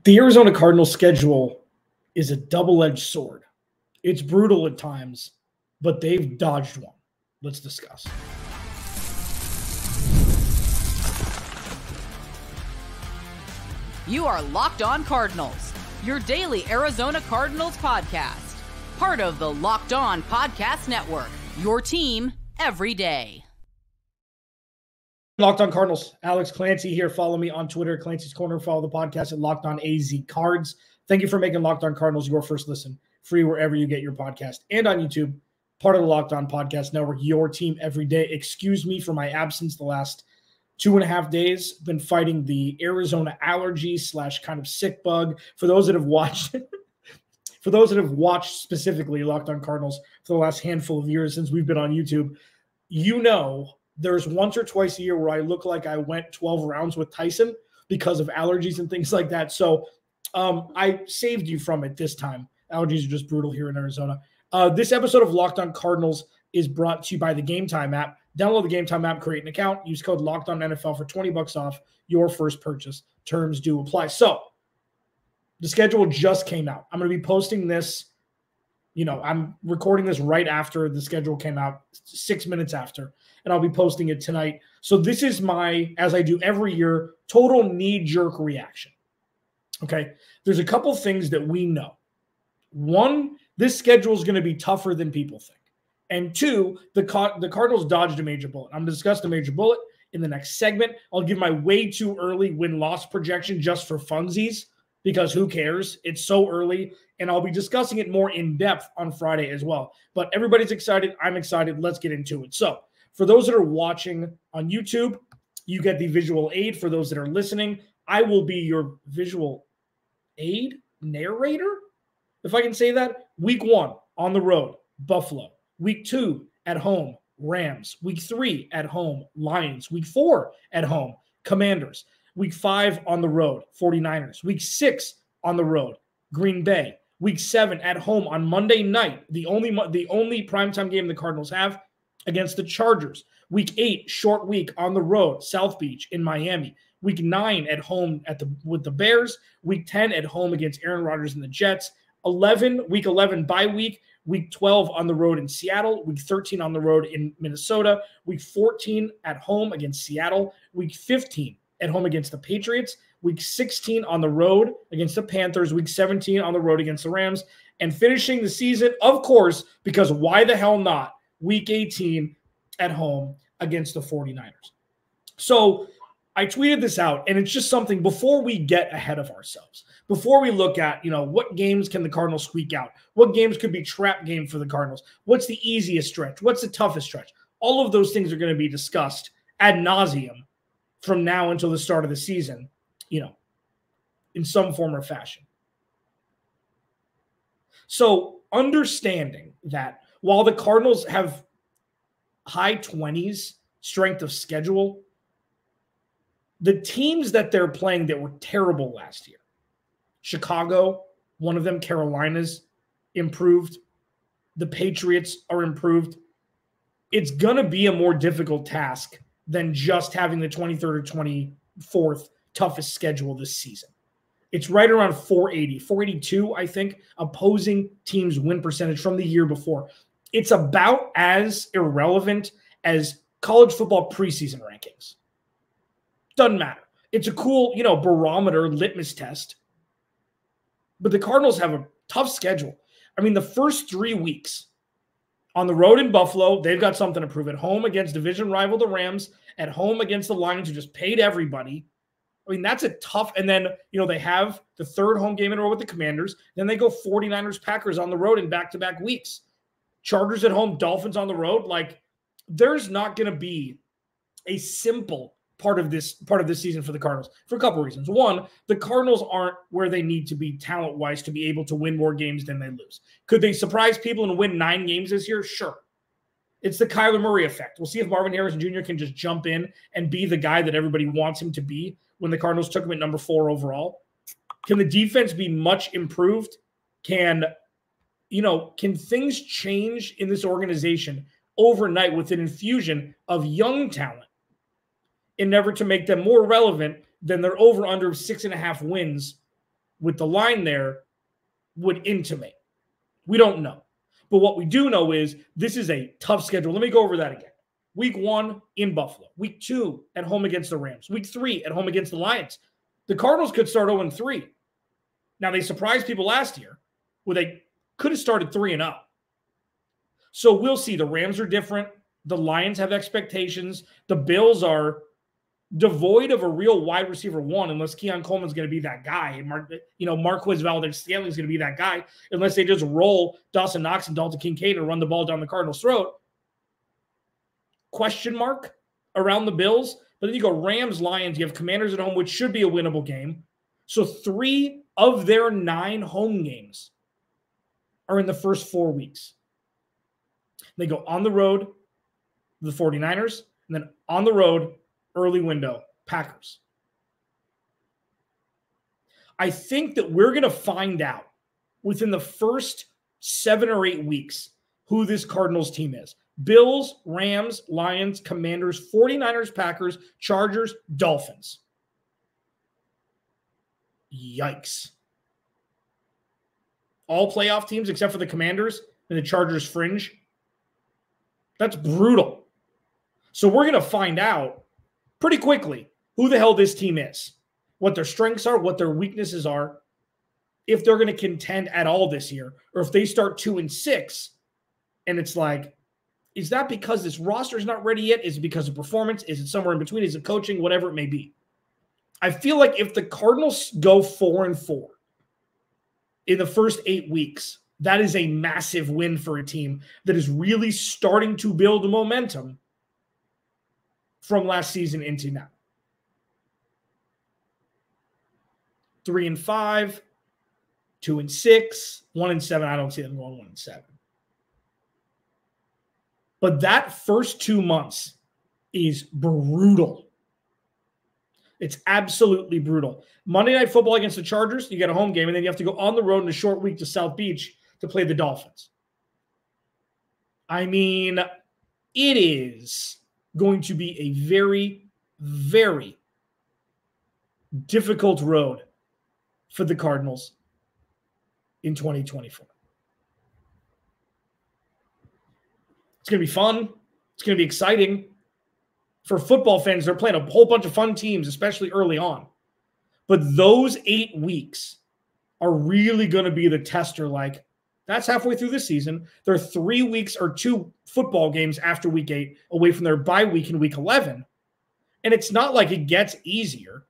The Arizona Cardinals schedule is a double-edged sword. It's brutal at times, but they've dodged one. Let's discuss. You are Locked On Cardinals, your daily Arizona Cardinals podcast. Part of the Locked On Podcast Network, your team every day. Locked On Cardinals, Alex Clancy here. Follow me on Twitter, Clancy's Corner. Follow the podcast at Locked On AZ Cards. Thank you for making Locked On Cardinals your first listen, free wherever you get your podcast, and on YouTube, part of the Locked On Podcast Network, your team every day. Excuse me for my absence the last 2.5 days. Been fighting the Arizona allergy / kind of sick bug. For those that have watched, specifically Locked On Cardinals for the last handful of years since we've been on YouTube, you know there's once or twice a year where I look like I went 12 rounds with Tyson because of allergies and things like that. So I saved you from it this time. Allergies are just brutal here in Arizona. This episode of Locked On Cardinals is brought to you by the Game Time app. Download the Game Time app, create an account, use code LOCKEDONNFL for $20 off your first purchase. Terms do apply. So the schedule just came out. I'm going to be posting this. I'm recording this right after the schedule came out, 6 minutes after, and I'll be posting it tonight. So this is my, as I do every year, total knee-jerk reaction. Okay? There's a couple things that we know. One, this schedule is going to be tougher than people think. And two, the Cardinals dodged a major bullet. I'm going to discuss the major bullet in the next segment. I'll give my way too early win-loss projection just for funsies, because who cares? It's so early, and I'll be discussing it more in depth on Friday as well. But everybody's excited. I'm excited. Let's get into it. So for those that are watching on YouTube, you get the visual aid. For those that are listening, I will be your visual aid narrator, if I can say that. Week 1 on the road, Buffalo. Week 2 at home, Rams. Week 3 at home, Lions. Week 4 at home, Commanders. Week 5 on the road, 49ers. Week 6 on the road, Green Bay. Week 7 at home on Monday night, the only primetime game the Cardinals have, against the Chargers. Week 8, short week on the road, South Beach in Miami. Week 9 at home with the Bears. Week 10 at home against Aaron Rodgers and the Jets. Week 11 bye week. Week 12 on the road in Seattle. Week 13 on the road in Minnesota. Week 14 at home against Seattle. Week 15 at home against the Patriots. Week 16 on the road against the Panthers. Week 17 on the road against the Rams. And finishing the season, of course, because why the hell not, Week 18 at home against the 49ers. So I tweeted this out, and it's just something before we get ahead of ourselves, before we look at, what games can the Cardinals squeak out? What games could be trap game for the Cardinals? What's the easiest stretch? What's the toughest stretch? All of those things are going to be discussed ad nauseum from now until the start of the season, in some form or fashion. So understanding that while the Cardinals have high 20s strength of schedule, the teams that they're playing that were terrible last year, Chicago, one of them, Carolina's improved. The Patriots are improved. It's going to be a more difficult task than just having the 23rd or 24th toughest schedule this season. It's right around 480, 482, I think, opposing teams' win percentage from the year before. It's about as irrelevant as college football preseason rankings. Doesn't matter. It's a cool, barometer, litmus test. But the Cardinals have a tough schedule. I mean, the first 3 weeks on the road in Buffalo, they've got something to prove. At home against division rival the Rams, at home against the Lions, who just paid everybody. I mean, that's a tough. And then, they have the third home game in a row with the Commanders. Then they go 49ers, Packers on the road in back-to-back weeks. Chargers at home, Dolphins on the road. Like, there's not going to be a simple part of this season for the Cardinals for a couple of reasons. One, the Cardinals aren't where they need to be talent-wise to be able to win more games than they lose. Could they surprise people and win 9 games this year? Sure. It's the Kyler Murray effect. We'll see if Marvin Harrison Jr. can just jump in and be the guy that everybody wants him to be when the Cardinals took him at number 4 overall. Can the defense be much improved? Can things change in this organization overnight with an infusion of young talent in order to make them more relevant than their over-under of 6.5 wins with the line there would intimate. We don't know. But what we do know is this is a tough schedule. Let me go over that again. Week 1 in Buffalo. Week 2 at home against the Rams. Week 3 at home against the Lions. The Cardinals could start 0-3. Now, they surprised people last year where they could have started 3-0. So we'll see. The Rams are different. The Lions have expectations. The Bills are devoid of a real wide receiver one, unless Keon Coleman's going to be that guy. Marquez Valdez-Scantling is going to be that guy, unless they just roll Dawson Knox and Dalton Kincaid and run the ball down the Cardinals' throat. Question mark around the Bills. But then you go Rams, Lions. You have Commanders at home, which should be a winnable game. So 3 of their 9 home games are in the first 4 weeks. They go on the road, the 49ers, and then on the road, early window, Packers. I think that we're going to find out within the first 7 or 8 weeks who this Cardinals team is. Bills, Rams, Lions, Commanders, 49ers, Packers, Chargers, Dolphins. Yikes. All playoff teams except for the Commanders and the Chargers fringe. That's brutal. So we're going to find out pretty quickly who the hell this team is, what their strengths are, what their weaknesses are, if they're going to contend at all this year, or if they start 2-6 and it's like, is that because this roster is not ready yet? Is it because of performance? Is it somewhere in between? Is it coaching? Whatever it may be. I feel like if the Cardinals go 4-4 in the first 8 weeks, that is a massive win for a team that is really starting to build momentum from last season into now. 3-5, 2-6, 1-7. I don't see them going 1-7. But that first 2 months is brutal. It's absolutely brutal. Monday Night Football against the Chargers, you get a home game, and then you have to go on the road in a short week to South Beach to play the Dolphins. I mean, it is going to be a very, very difficult road for the Cardinals in 2024. It's going to be fun. It's going to be exciting. For football fans, they're playing a whole bunch of fun teams, especially early on. But those 8 weeks are really going to be the tester. Like, that's halfway through the season. They're 3 weeks or 2 football games after week 8 away from their bye week in week 11. And it's not like it gets easier.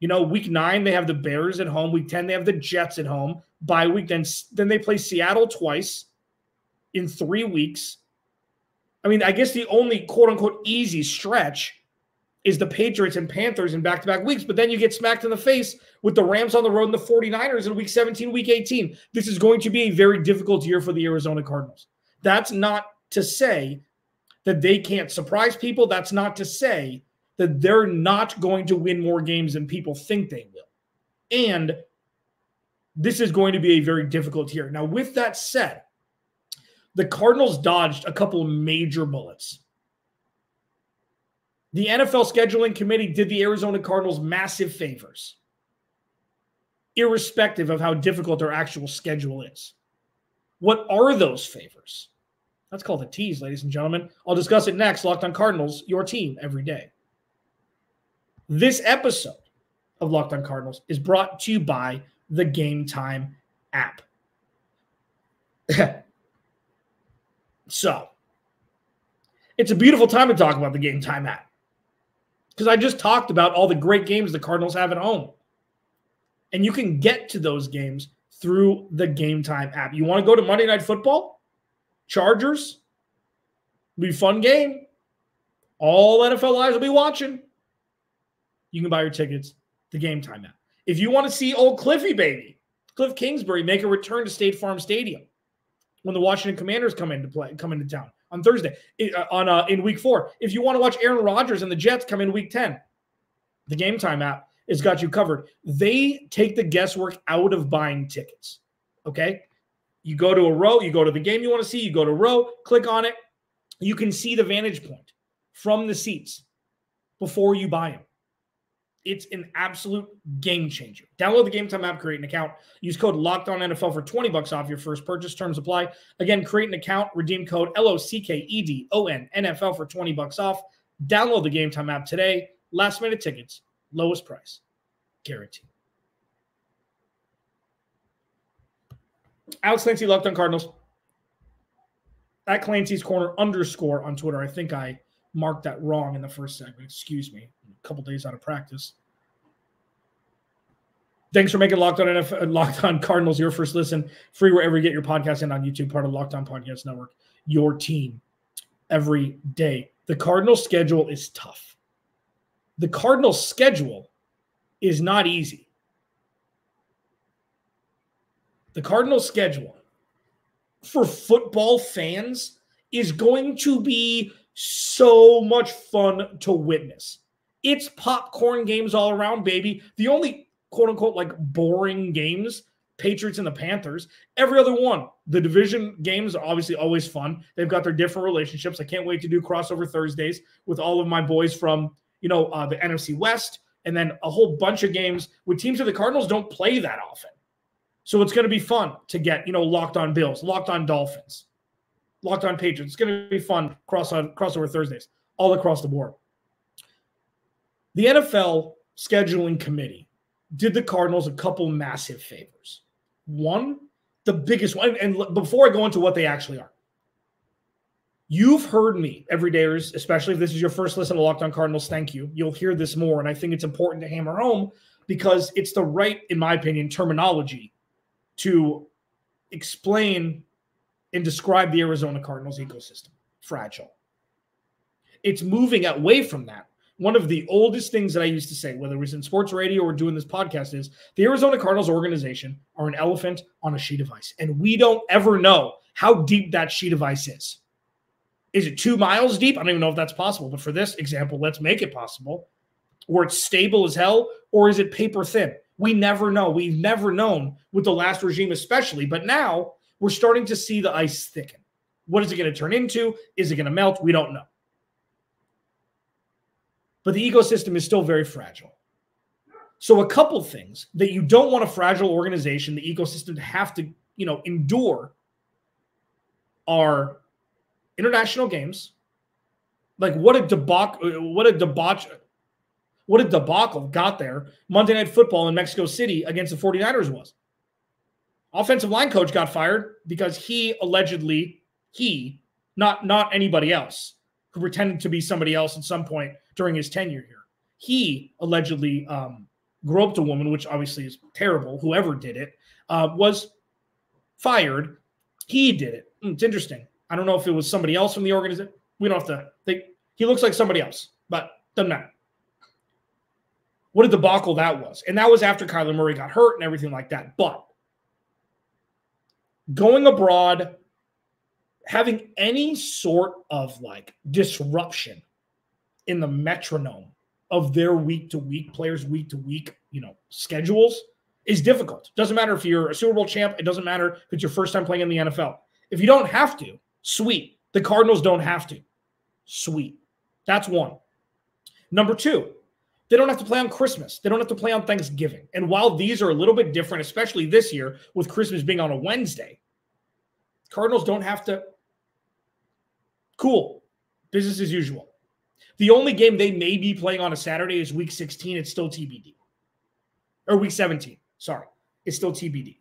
Week 9, they have the Bears at home. Week 10, they have the Jets at home. Bye week, then they play Seattle twice in 3 weeks. I mean, I guess the only quote-unquote easy stretch is the Patriots and Panthers in back-to-back weeks, but then you get smacked in the face with the Rams on the road and the 49ers in week 17, week 18. This is going to be a very difficult year for the Arizona Cardinals. That's not to say that they can't surprise people. That's not to say that they're not going to win more games than people think they will. And this is going to be a very difficult year. Now, with that said, the Cardinals dodged a couple of major bullets. The NFL scheduling committee did the Arizona Cardinals massive favors, irrespective of how difficult their actual schedule is. What are those favors? That's called a tease, ladies and gentlemen. I'll discuss it next. Locked on Cardinals, your team every day. This episode of Locked on Cardinals is brought to you by the Game Time app. So, it's a beautiful time to talk about the Game Time app, because I just talked about all the great games the Cardinals have at home. And you can get to those games through the Game Time app. You want to go to Monday Night Football? Chargers? It'll be a fun game. All NFL eyes will be watching. You can buy your tickets, the Game Time app. If you want to see old Cliffy baby, Cliff Kingsbury, make a return to State Farm Stadium when the Washington Commanders come into town on Thursday in week 4. If you want to watch Aaron Rodgers and the Jets come in week 10, the Game Time app has got you covered. They take the guesswork out of buying tickets. Okay? You go to a row, you go to the game you want to see, you go to a row, click on it. You can see the vantage point from the seats before you buy them. It's an absolute game changer. Download the Game Time app, create an account. Use code LOCKEDONNFL for $20 off your first purchase. Terms apply. Again, create an account. Redeem code LOCKEDON NFL for $20 off. Download the Game Time app today. Last minute tickets. Lowest price. Guaranteed. Alex Clancy, Locked On Cardinals. At Clancy's Corner _ on Twitter. I think I marked that wrong in the first segment. Excuse me. A couple days out of practice. Thanks for making Locked On Cardinals your first listen. Free wherever you get your podcast and on YouTube, part of the Locked On Podcast Network. Your team every day. The Cardinals' schedule is tough. The Cardinals' schedule is not easy. The Cardinals' schedule for football fans is going to be so much fun to witness. It's popcorn games all around, baby. The only quote-unquote like boring games, Patriots and the Panthers. Every other one. The division games are obviously always fun. They've got their different relationships. I can't wait to do crossover Thursdays with all of my boys from, the NFC West, and then a whole bunch of games with teams that the Cardinals don't play that often. So it's going to be fun to get, Locked On Bills, Locked On Dolphins, Locked On Patriots. It's going to be fun crossover Thursdays all across the board. The NFL scheduling committee did the Cardinals a couple massive favors. One, the biggest one, and before I go into what they actually are, you've heard me every day, especially if this is your first listen to Locked On Cardinals, thank you. You'll hear this more, and I think it's important to hammer home because it's the right, in my opinion, terminology to explain and describe the Arizona Cardinals ecosystem. Fragile. It's moving away from that. One of the oldest things that I used to say, whether it was in sports radio or doing this podcast, is the Arizona Cardinals organization are an elephant on a sheet of ice. And we don't ever know how deep that sheet of ice is. Is it 2 miles deep? I don't even know if that's possible. But for this example, let's make it possible. Or it's stable as hell, or is it paper thin? We never know. We've never known with the last regime especially. But now we're starting to see the ice thicken. What is it going to turn into? Is it going to melt? We don't know. But the ecosystem is still very fragile. So a couple things that you don't want a fragile organization, the ecosystem, to have to, endure are international games. Like what a debacle got there Monday Night Football in Mexico City against the 49ers was. Offensive line coach got fired because he allegedly, not anybody else, who pretended to be somebody else at some point during his tenure here. He allegedly groped a woman, which obviously is terrible. Whoever did it was fired. He did it. It's interesting. I don't know if it was somebody else from the organization. We don't have to think. He looks like somebody else, but doesn't matter. What a debacle that was. And that was after Kyler Murray got hurt and everything like that. But going abroad, having any sort of disruption in the metronome of their week-to-week, players' week-to-week, schedules is difficult. Doesn't matter if you're a Super Bowl champ. It doesn't matter if it's your first time playing in the NFL. If you don't have to, sweet. The Cardinals don't have to. Sweet. That's one. Number two, they don't have to play on Christmas. They don't have to play on Thanksgiving. And while these are a little bit different, especially this year with Christmas being on a Wednesday, Cardinals don't have to. Cool. Business as usual. The only game they may be playing on a Saturday is week 16. It's still TBD. Or week 17. Sorry. It's still TBD.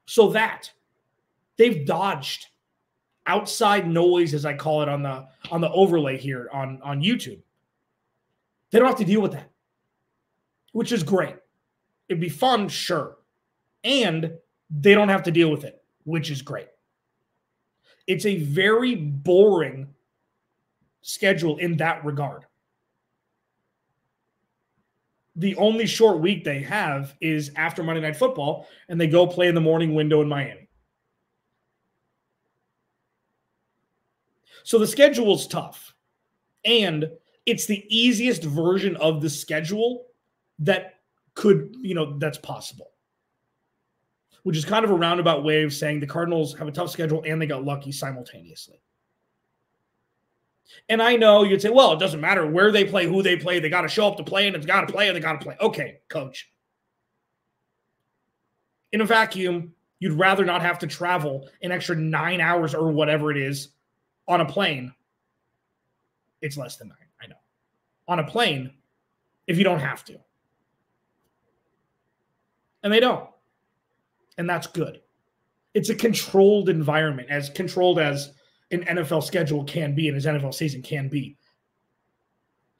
So that they've dodged outside noise, as I call it on the overlay here on YouTube. They don't have to deal with that, which is great. It'd be fun, sure. And they don't have to deal with it, which is great. It's a very boring schedule in that regard. The only short week they have is after Monday Night Football, and they go play in the morning window in Miami. So the schedule's tough. And it's the easiest version of the schedule that could, that's possible. Which is kind of a roundabout way of saying the Cardinals have a tough schedule and they got lucky simultaneously. And I know you'd say, well, it doesn't matter where they play, who they play. They got to show up to play, and it's got to play, and they got to play. Okay, coach. In a vacuum, you'd rather not have to travel an extra 9 hours or whatever it is on a plane. It's less than 9, I know. On a plane, if you don't have to. And they don't. And that's good. It's a controlled environment, as controlled as an NFL schedule can be and as NFL season can be.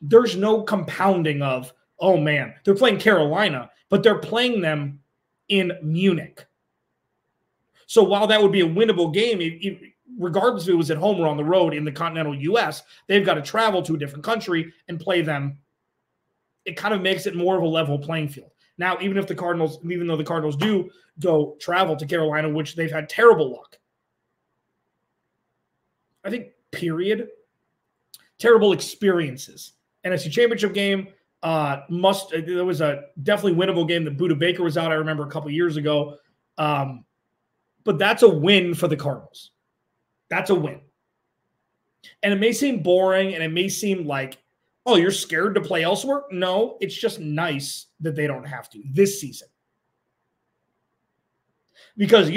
There's no compounding of, oh man, they're playing Carolina, but they're playing them in Munich. So while that would be a winnable game, regardless if it was at home or on the road in the continental U.S., they've got to travel to a different country and play them. It kind of makes it more of a level playing field. Now, even though the Cardinals do go travel to Carolina, which they've had terrible luck, I think, period, terrible experiences. NFC Championship game, there was a definitely winnable game that Budda Baker was out, I remember a couple years ago. But that's a win for the Cardinals. That's a win. And it may seem boring, and it may seem like, oh, you're scared to play elsewhere? No, it's just nice that they don't have to this season. Because,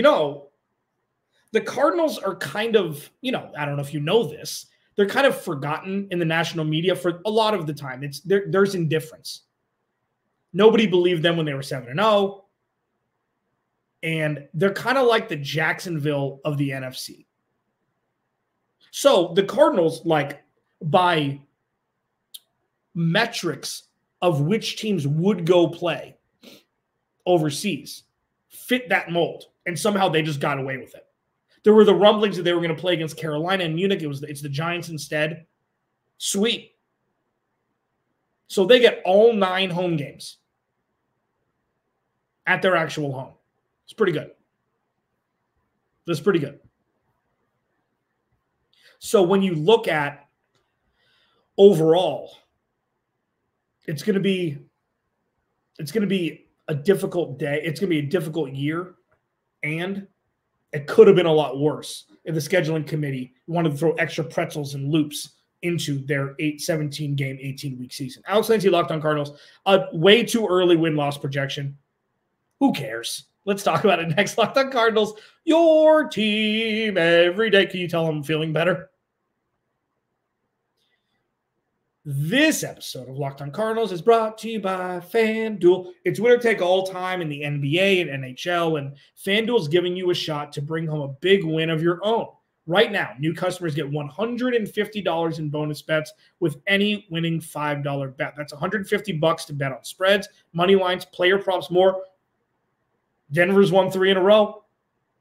the Cardinals are kind of, I don't know if you know this, they're kind of forgotten in the national media for a lot of the time. There's indifference. Nobody believed them when they were 7-0. And they're kind of like the Jacksonville of the NFC. So the Cardinals, by metrics of which teams would go play overseas, fit that mold. And somehow they just got away with it. There were the rumblings that they were going to play against Carolina and Munich. It's the Giants instead. Sweet. So they get all 9 home games at their actual home. It's pretty good. That's pretty good. So when you look at overall, it's going to be a difficult day. It's going to be a difficult year, and it could have been a lot worse if the scheduling committee wanted to throw extra pretzels and loops into their 17-game, 18-week season. Alex Lindsay, Locked On Cardinals, a way too early win-loss projection. Who cares? Let's talk about it next. Locked On Cardinals, your team every day. Can you tell I'm feeling better? This episode of Locked On Cardinals is brought to you by FanDuel. It's winner take all time in the NBA and NHL, and FanDuel is giving you a shot to bring home a big win of your own. Right now, new customers get $150 in bonus bets with any winning $5 bet. That's $150 to bet on spreads, money lines, player props, more. Denver's won 3 in a row.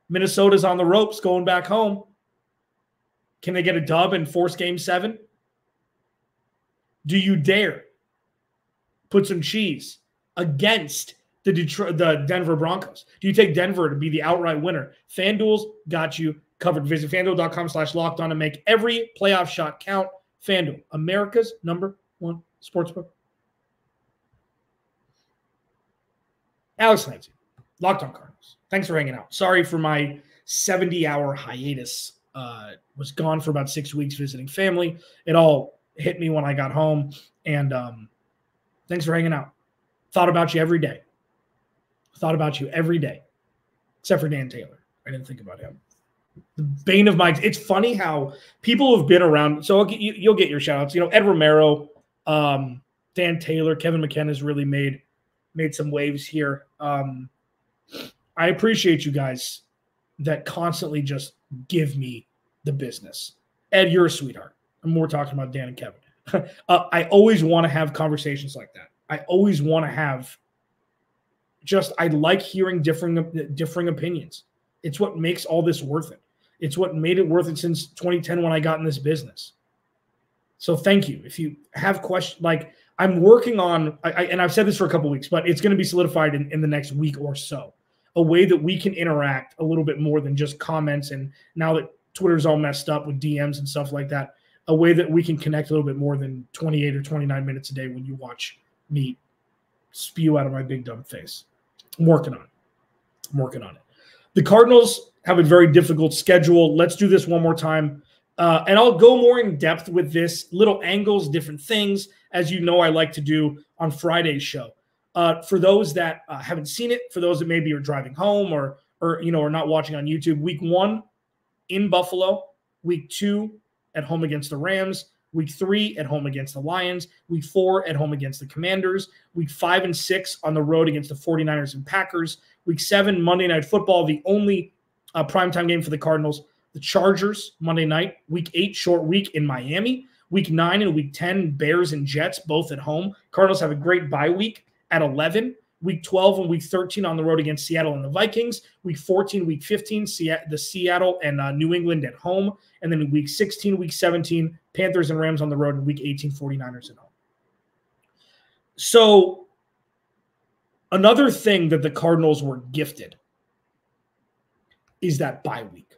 Minnesota's on the ropes going back home. Can they get a dub and force game 7? Do you dare put some cheese against the Denver Broncos? Do you take Denver to be the outright winner? FanDuel's got you covered. Visit FanDuel.com/lockedon to make every playoff shot count. FanDuel, America's #1 sportsbook. Alex Lindsay, Locked On Cardinals. Thanks for hanging out. Sorry for my 70-hour hiatus. Was gone for about 6 weeks visiting family. It all hit me when I got home. And thanks for hanging out. Thought about you every day. Except for Dan Taylor. I didn't think about him. The bane of my – it's funny how people have been around. So you'll get your shout-outs. Ed Romero, Dan Taylor, Kevin McKenna's really made some waves here. I appreciate you guys that constantly just give me the business. Ed, you're a sweetheart. I'm more talking about Dan and Kevin. I always want to have conversations like that. I always want to have I like hearing differing opinions. It's what makes all this worth it. It's what made it worth it since 2010 when I got in this business. So thank you. If you have questions, I'm working on, and I've said this for a couple of weeks, but it's going to be solidified in the next week or so, a way that we can interact a little bit more than just comments. And now that Twitter's all messed up with DMs and stuff like that, a way that we can connect a little bit more than 28 or 29 minutes a day when you watch me spew out of my big dumb face. I'm working on it. The Cardinals have a very difficult schedule. Let's do this one more time. And I'll go more in depth with this, little angles, different things, as you know I like to do on Friday's show. For those that haven't seen it, for those that maybe are driving home or are not watching on YouTube, week 1 in Buffalo, week 2 at home against the Rams, week 3 at home against the Lions, week 4 at home against the Commanders, week 5 and 6 on the road against the 49ers and Packers, week 7 Monday Night Football, the only primetime game for the Cardinals, the Chargers Monday night, week 8 short week in Miami, week 9 and week 10 Bears and Jets both at home. Cardinals have a great bye week at 11, week 12 and week 13 on the road against Seattle and the Vikings, week 14, week 15 the Seattle and New England at home, and then week 16, week 17 Panthers and Rams on the road, and week 18 49ers at home. So another thing that the Cardinals were gifted is that bye week.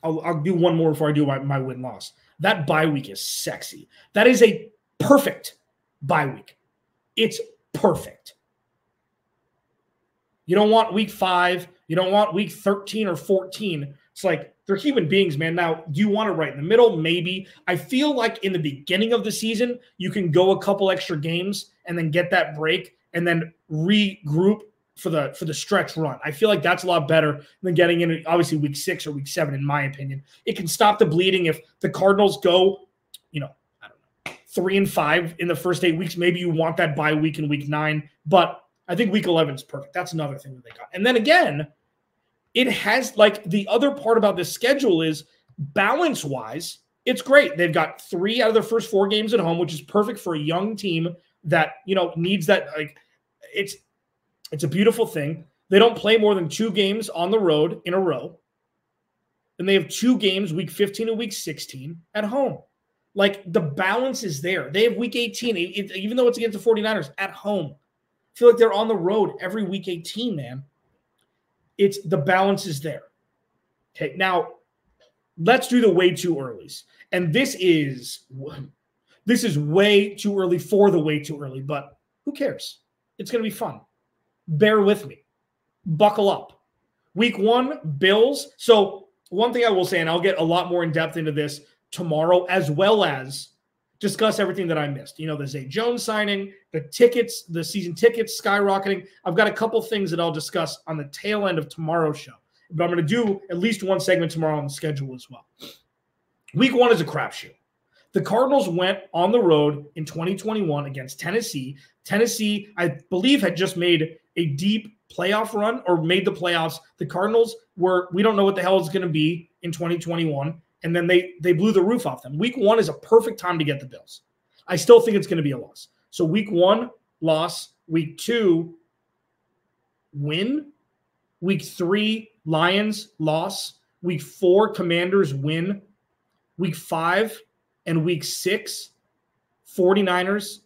I'll do one more before I do my win-loss. That bye week is sexy. That is a perfect bye week. It's perfect. You don't want week 5. You don't want week 13 or 14. It's like they're human beings, man. Now, do you want it right in the middle? Maybe. I feel like in the beginning of the season, you can go a couple extra games and then get that break and then regroup for the stretch run. I feel like that's a lot better than getting in, obviously, week 6 or week 7, in my opinion. It can stop the bleeding if the Cardinals go, I don't know, 3-5 in the first 8 weeks. Maybe you want that bye week in week 9, but I think week 11 is perfect. That's another thing that they got. And then again, it has, like, the other part about this schedule is balance-wise, it's great. They've got 3 out of their first 4 games at home, which is perfect for a young team that, needs that. Like, it's a beautiful thing. They don't play more than 2 games on the road in a row. And they have 2 games, week 15 and week 16, at home. Like, the balance is there. They have week 18, even though it's against the 49ers, at home. I feel like they're on the road every week 18, man. The balance is there. Okay, now let's do the way too earlys. And this is way too early for the way too early, but who cares? It's going to be fun. Bear with me. Buckle up. Week 1, Bills. So one thing I will say, and I'll get a lot more in depth into this tomorrow, as well as discuss everything that I missed. The Zay Jones signing, the tickets, the season tickets skyrocketing. I've got a couple things that I'll discuss on the tail end of tomorrow's show. But I'm going to do at least one segment tomorrow on the schedule as well. Week 1 is a crapshoot. The Cardinals went on the road in 2021 against Tennessee. Tennessee, I believe, had just made a deep playoff run or made the playoffs. The Cardinals we don't know what the hell it's going to be in 2021. And then they blew the roof off them. Week 1 is a perfect time to get the Bills. I still think it's going to be a loss. So week 1, loss. Week 2, win. Week 3, Lions, loss. Week 4, Commanders, win. Week 5 and week 6, 49ers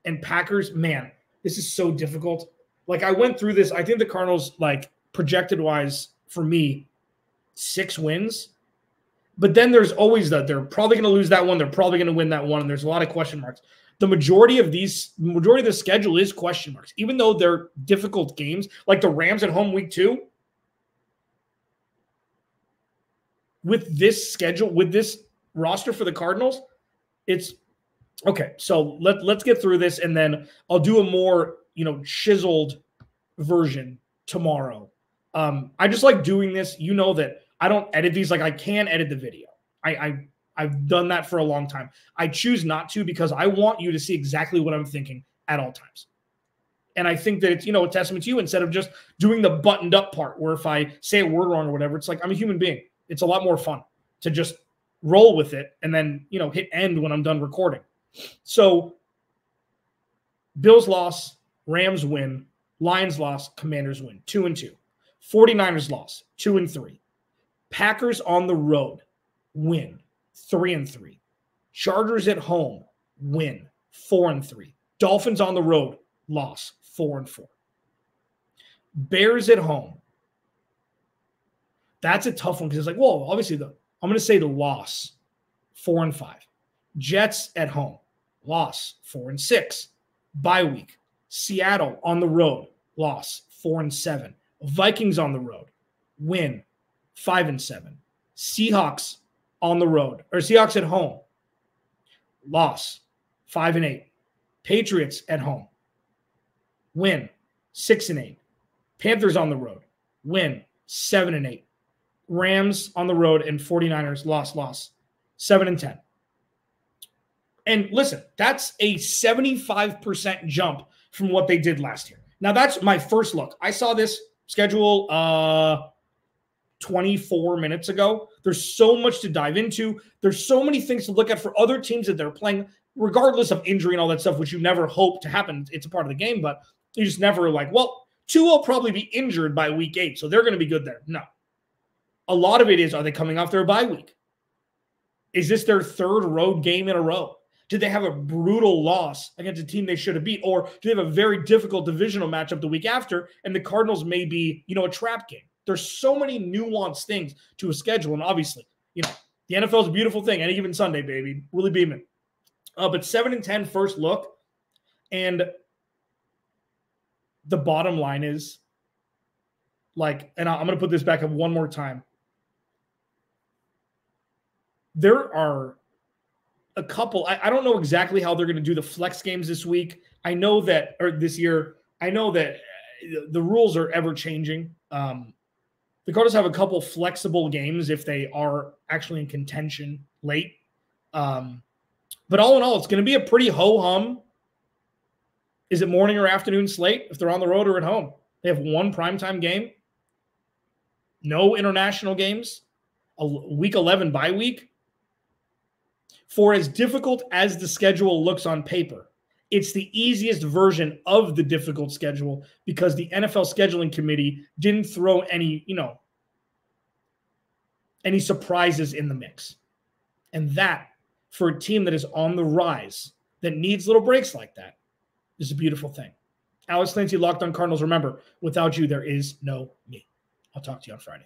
and Packers. Man, this is so difficult. Like, I went through this. I think the Cardinals, like, projected-wise, for me, 6 wins. But then there's always that they're probably going to lose that one. They're probably going to win that one. And there's a lot of question marks. The majority of the schedule is question marks, even though they're difficult games, like the Rams at home week 2. With this schedule, with this roster for the Cardinals, it's okay. So let's get through this, and then I'll do a more chiseled version tomorrow. I just like doing this. You know that I don't edit these. Like, I can edit the video. I've done that for a long time. I choose not to because I want you to see exactly what I'm thinking at all times. And I think that it's, a testament to you, instead of just doing the buttoned up part where if I say a word wrong or whatever, it's like I'm a human being. It's a lot more fun to just roll with it and then, hit end when I'm done recording. So Bills loss, Rams win, Lions loss, Commanders win, 2-2. 49ers loss, 2-3. Packers on the road, win, 3-3. Chargers at home, win, 4-3. Dolphins on the road, loss, 4-4. Bears at home. That's a tough one because it's like, well, obviously I'm going to say the loss, 4-5. Jets at home, loss, 4-6. Bye week. Seattle on the road, loss, 4-7. Vikings on the road, win, 5-7. Seahawks on the road, or Seahawks at home, loss, 5-8. Patriots at home, win, 6-8. Panthers on the road, win, 7-8. Rams on the road and 49ers, loss, 7-10. And listen, that's a 75% jump from what they did last year. Now, that's my first look. I saw this schedule 24 minutes ago. There's so much to dive into. There's so many things to look at for other teams that they're playing, regardless of injury and all that stuff, which you never hope to happen. It's a part of the game, but you just never like, well, Tua will probably be injured by week 8, so they're going to be good there. No. A lot of it is, are they coming off their bye week? Is this their third road game in a row? Did they have a brutal loss against a team they should have beat? Or do they have a very difficult divisional matchup the week after, and the Cardinals may be, a trap game? There's so many nuanced things to a schedule, and obviously, the NFL is a beautiful thing. Any given Sunday, baby. Willie Beeman. But 7-10 first look, and the bottom line is, and I'm going to put this back up one more time. There are a couple. I don't know exactly how they're going to do the flex games this week. This year. I know that the rules are ever changing. The Cardinals have a couple flexible games if they are actually in contention late. But all in all, it's going to be a pretty ho-hum. Is it morning or afternoon slate if they're on the road or at home? They have one primetime game, no international games, a week 11 bye week. For as difficult as the schedule looks on paper, it's the easiest version of the difficult schedule because the NFL scheduling committee didn't throw any surprises in the mix. And that, for a team that is on the rise, that needs little breaks like that, is a beautiful thing. Alex Clancy, Locked On Cardinals. Remember, without you, there is no me. I'll talk to you on Friday.